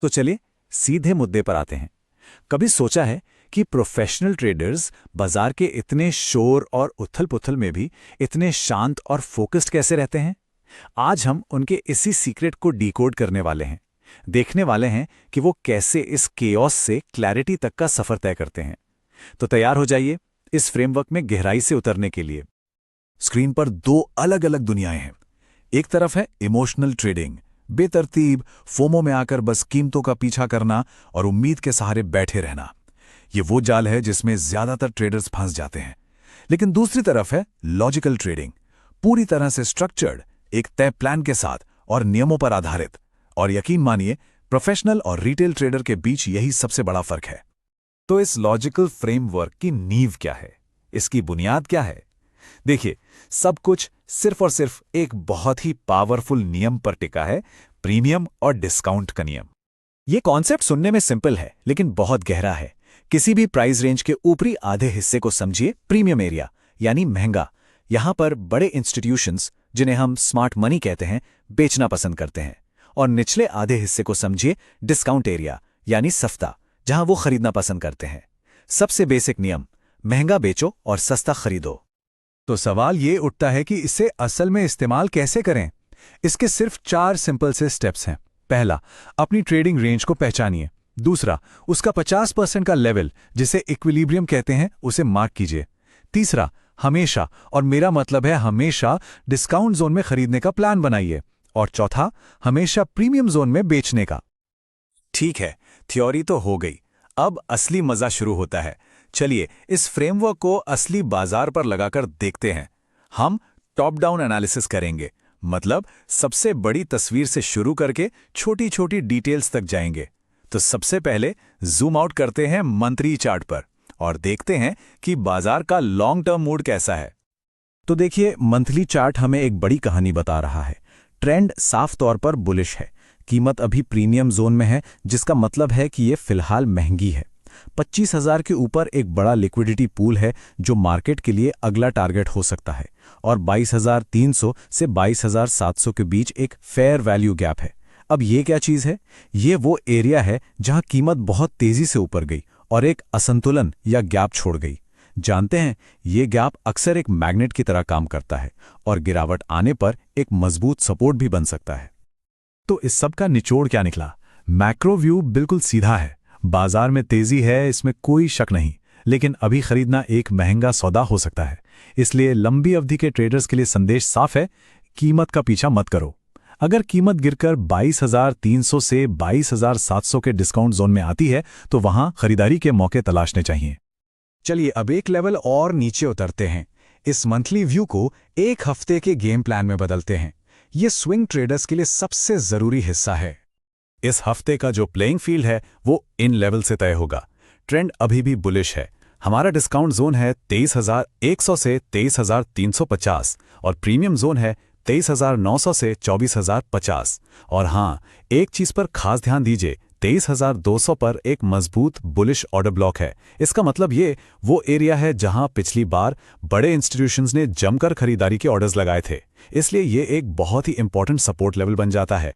तो चलिए सीधे मुद्दे पर आते हैं। कभी सोचा है कि प्रोफेशनल ट्रेडर्स बाजार के इतने शोर और उथल-पुथल में भी इतने शांत और फोकस्ड कैसे रहते हैं? आज हम उनके इसी सीक्रेट को डिकोड करने वाले हैं। देखने वाले हैं कि वो कैसे इस केओस से क्लैरिटी तक का सफर तय करते हैं। तो तैयार हो जाइए इस फ्रेमवर्क में गहराई से उतरने के लिए। स्क्रीन पर दो अलग अलग दुनियाएं हैं। एक तरफ है इमोशनल ट्रेडिंग, बेतरतीब फोमो में आकर बस कीमतों का पीछा करना और उम्मीद के सहारे बैठे रहना। ये वो जाल है जिसमें ज्यादातर ट्रेडर्स फंस जाते हैं। लेकिन दूसरी तरफ है लॉजिकल ट्रेडिंग, पूरी तरह से स्ट्रक्चर्ड, एक तय प्लान के साथ और नियमों पर आधारित। और यकीन मानिए, प्रोफेशनल और रिटेल ट्रेडर के बीच यही सबसे बड़ा फर्क है। तो इस लॉजिकल फ्रेमवर्क की नींव क्या है? इसकी बुनियाद क्या है? देखिए, सब कुछ सिर्फ और सिर्फ एक बहुत ही पावरफुल नियम पर टिका है, प्रीमियम और डिस्काउंट का नियम। ये कॉन्सेप्ट सुनने में सिंपल है, लेकिन बहुत गहरा है। किसी भी प्राइस रेंज के ऊपरी आधे हिस्से को समझिए प्रीमियम एरिया, यानी महंगा। यहां पर बड़े इंस्टीट्यूशंस, जिन्हें हम स्मार्ट मनी कहते हैं, बेचना पसंद करते हैं। और निचले आधे हिस्से को समझिए डिस्काउंट एरिया, यानी सस्ता, जहां वो खरीदना पसंद करते हैं। सबसे बेसिक नियम, महंगा बेचो और सस्ता खरीदो। तो सवाल ये उठता है कि इसे असल में इस्तेमाल कैसे करें। इसके सिर्फ 4 सिंपल से स्टेप्स हैं। पहला, अपनी ट्रेडिंग रेंज को पहचानिए। दूसरा, उसका 50% का लेवल, जिसे इक्विलिब्रियम कहते हैं, उसे मार्क कीजिए। तीसरा, हमेशा, और मेरा मतलब है हमेशा, डिस्काउंट जोन में खरीदने का प्लान बनाइए। और चौथा, हमेशा प्रीमियम जोन में बेचने का। ठीक है, थ्योरी तो हो गई। अब असली मजा शुरू होता है। चलिए इस फ्रेमवर्क को असली बाजार पर लगाकर देखते हैं। हम टॉप डाउन एनालिसिस करेंगे, मतलब सबसे बड़ी तस्वीर से शुरू करके छोटी छोटी डिटेल्स तक जाएंगे। तो सबसे पहले जूम आउट करते हैं मंथली चार्ट पर और देखते हैं कि बाजार का लॉन्ग टर्म मूड कैसा है। तो देखिए, मंथली चार्ट हमें एक बड़ी कहानी बता रहा है। ट्रेंड साफ तौर पर बुलिश है। कीमत अभी प्रीमियम जोन में है, जिसका मतलब है कि ये फिलहाल महंगी है। 25,000 के ऊपर एक बड़ा लिक्विडिटी पूल है, जो मार्केट के लिए अगला टारगेट हो सकता है। और 22,300 से 22,700 के बीच एक फेयर वैल्यू गैप है। अब ये क्या चीज़ है? ये वो एरिया है जहां कीमत बहुत तेजी से ऊपर गई और एक असंतुलन या गैप छोड़ गई। जानते हैं, ये गैप अक्सर एक मैग्नेट की तरह काम करता है और गिरावट आने पर एक मजबूत सपोर्ट भी बन सकता है। तो इस सब का निचोड़ क्या निकला? मैक्रो व्यू बिल्कुल सीधा है। बाजार में तेजी है, इसमें कोई शक नहीं, लेकिन अभी खरीदना एक महंगा सौदा हो सकता है। इसलिए लंबी अवधि के ट्रेडर्स के लिए संदेश साफ है, कीमत का पीछा मत करो। अगर कीमत गिरकर 22,300 से 22,700 के डिस्काउंट जोन में आती है, तो वहां खरीदारी के मौके तलाशने चाहिए। चलिए अब एक लेवल और नीचे उतरते हैं। इस मंथली व्यू को एक हफ्ते के गेम प्लान में बदलते हैं। ये स्विंग ट्रेडर्स के लिए सबसे जरूरी हिस्सा है। इस हफ्ते का जो प्लेइंग फील्ड है वो इन लेवल से तय होगा। ट्रेंड अभी भी बुलिश है। हमारा डिस्काउंट जोन है 23,100 से 23,350 और प्रीमियम जोन है 23,900 से 24,050। और हाँ, एक चीज पर खास ध्यान दीजिए, 23,200 पर एक मजबूत बुलिश ऑर्डर ब्लॉक है। इसका मतलब ये वो एरिया है जहां पिछली बार बड़े इंस्टीट्यूशंस ने जमकर खरीदारी के ऑर्डर्स लगाए थे। इसलिए ये एक बहुत ही इंपॉर्टेंट सपोर्ट लेवल बन जाता है।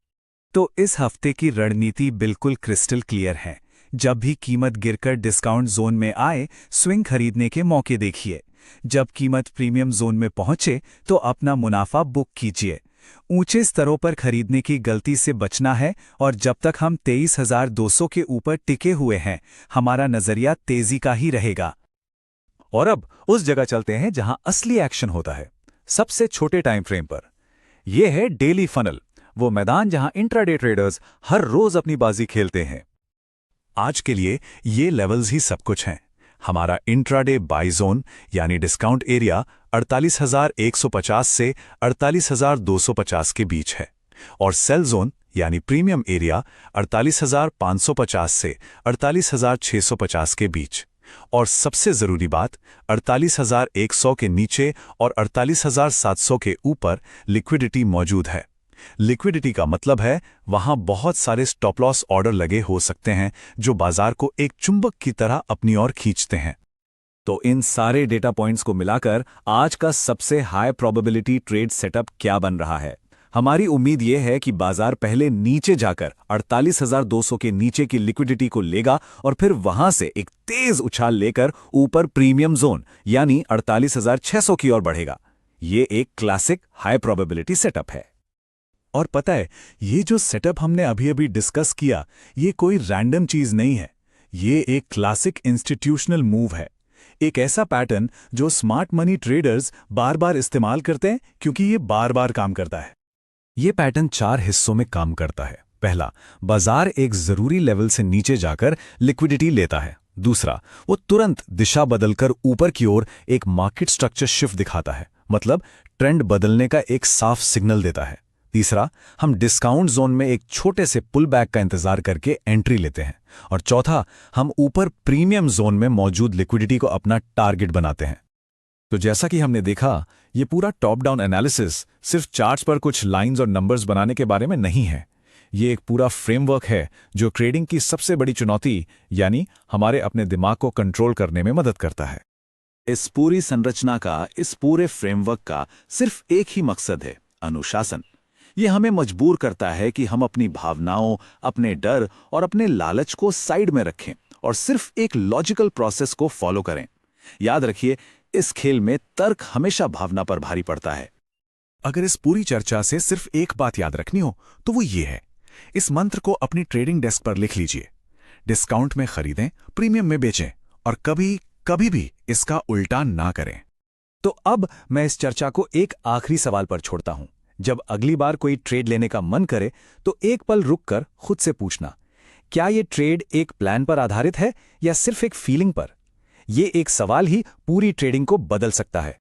तो इस हफ्ते की रणनीति बिल्कुल क्रिस्टल क्लियर है। जब भी कीमत गिरकर डिस्काउंट जोन में आए, स्विंग खरीदने के मौके देखिए। जब कीमत प्रीमियम जोन में पहुंचे तो अपना मुनाफा बुक कीजिए। ऊंचे स्तरों पर खरीदने की गलती से बचना है और जब तक हम 23,200 के ऊपर टिके हुए हैं, हमारा नजरिया तेजी का ही रहेगा। और अब उस जगह चलते हैं जहां असली एक्शन होता है, सबसे छोटे टाइम फ्रेम पर। यह है डेली फनल, वो मैदान जहां इंट्राडे ट्रेडर्स हर रोज अपनी बाजी खेलते हैं। आज के लिए ये लेवल्स ही सब कुछ हैं। हमारा इंट्राडे बाई जोन यानी डिस्काउंट एरिया 48,150 से 48,250 के बीच है और सेल जोन यानी प्रीमियम एरिया 48,550 से 48,650 के बीच। और सबसे जरूरी बात, 48,100 के नीचे और 48,700 के ऊपर लिक्विडिटी मौजूद है। लिक्विडिटी का मतलब है वहां बहुत सारे स्टॉप लॉस ऑर्डर लगे हो सकते हैं जो बाजार को एक चुंबक की तरह अपनी ओर खींचते हैं। तो इन सारे डेटा पॉइंट्स को मिलाकर आज का सबसे हाई प्रोबेबिलिटी ट्रेड सेटअप क्या बन रहा है? हमारी उम्मीद यह है कि बाजार पहले नीचे जाकर 48,200 के नीचे की लिक्विडिटी को लेगा और फिर वहां से एक तेज उछाल लेकर ऊपर प्रीमियम जोन यानी 48,600 की ओर बढ़ेगा। ये एक क्लासिक हाई प्रोबेबिलिटी सेटअप है। और पता है, ये जो सेटअप हमने अभी डिस्कस किया, ये कोई रैंडम चीज नहीं है। ये एक क्लासिक इंस्टीट्यूशनल मूव है, एक ऐसा पैटर्न जो स्मार्ट मनी ट्रेडर्स बार बार इस्तेमाल करते हैं क्योंकि ये बार बार काम करता है। ये पैटर्न 4 हिस्सों में काम करता है। पहला, बाजार एक जरूरी लेवल से नीचे जाकर लिक्विडिटी लेता है। दूसरा, वो तुरंत दिशा बदलकर ऊपर की ओर एक मार्केट स्ट्रक्चर शिफ्ट दिखाता है, मतलब ट्रेंड बदलने का एक साफ सिग्नल देता है। तीसरा, हम डिस्काउंट जोन में एक छोटे से पुल बैक का इंतजार करके एंट्री लेते हैं। और चौथा, हम ऊपर प्रीमियम जोन में मौजूद लिक्विडिटी को अपना टारगेट बनाते हैं। तो जैसा कि हमने देखा, ये पूरा टॉप डाउन एनालिसिस सिर्फ चार्ट्स पर कुछ लाइंस और नंबर्स बनाने के बारे में नहीं है। ये एक पूरा फ्रेमवर्क है जो ट्रेडिंग की सबसे बड़ी चुनौती यानी हमारे अपने दिमाग को कंट्रोल करने में मदद करता है। इस पूरी संरचना का, इस पूरे फ्रेमवर्क का सिर्फ एक ही मकसद है, अनुशासन। ये हमें मजबूर करता है कि हम अपनी भावनाओं, अपने डर और अपने लालच को साइड में रखें और सिर्फ एक लॉजिकल प्रोसेस को फॉलो करें। याद रखिए, इस खेल में तर्क हमेशा भावना पर भारी पड़ता है। अगर इस पूरी चर्चा से सिर्फ एक बात याद रखनी हो तो वो ये है, इस मंत्र को अपनी ट्रेडिंग डेस्क पर लिख लीजिए। डिस्काउंट में खरीदें, प्रीमियम में बेचें और कभी भी इसका उल्टा ना करें। तो अब मैं इस चर्चा को एक आखिरी सवाल पर छोड़ता हूं। जब अगली बार कोई ट्रेड लेने का मन करे तो एक पल रुककर खुद से पूछना, क्या ये ट्रेड एक प्लान पर आधारित है या सिर्फ एक फीलिंग पर? ये एक सवाल ही पूरी ट्रेडिंग को बदल सकता है।